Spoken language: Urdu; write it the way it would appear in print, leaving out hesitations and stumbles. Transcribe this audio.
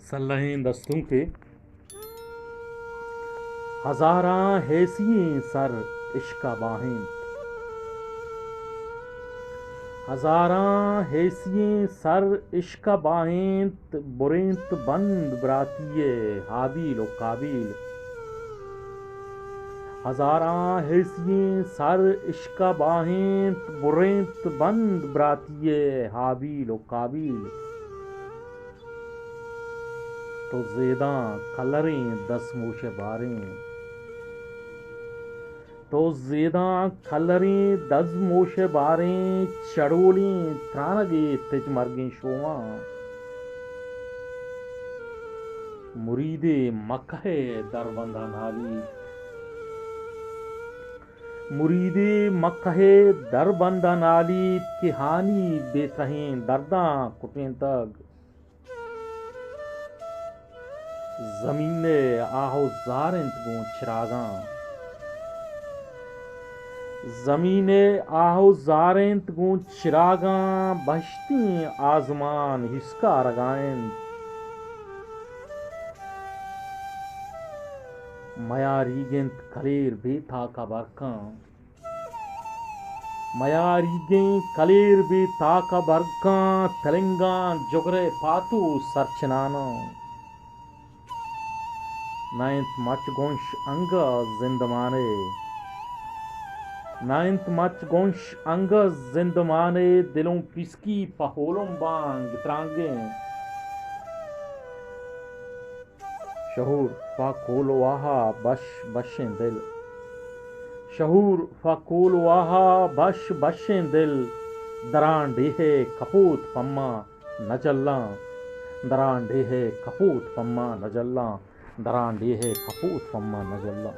سلہیں دستوں کے ہزاراں حیثییں سر عشق باہیں، ہزاراں حیثییں سر عشق باہیں، برینت بند براتیے حابیل و قابیل، ہزاراں حیثییں سر عشق باہیں، برینت بند براتیے حابیل و قابیل، تو زیداں کلریں دسموش باریں، تو زیداں کھلریں دزموش باریں، چڑولیں ترانگے تج مرگیں شواں، مرید مکہ دربندہ نالی، مرید مکہ دربندہ نالی، کہ ہانی بے تہیں درداں کٹیں تگ، زمین آہو زارنت گوں چراغاں، زمین آہو زارنت گوں چراغاں، بہشتیں آزمان ہسکا رگائیں، میا ریگنت کلیر بے تاکہ برکاں، میا ریگیں کلیر بے تاکہ برکاں، تلنگاں جگرے پاتو سرچناناں، نائنت مچ گونش انگا زندمانے، نائنت مچ گونش انگا زندمانے، دلوں پسکی پہولم بانگ ترانگیں، شہور فاکول واہا بش بشیں دل، شہور فاکول واہا بش بشیں دل، دراں ڈیہے کپوت پما نجلاں، دراں ڈیہے کپوت پما نجلاں، دراں ڈیہے کپوت پما نجلاں۔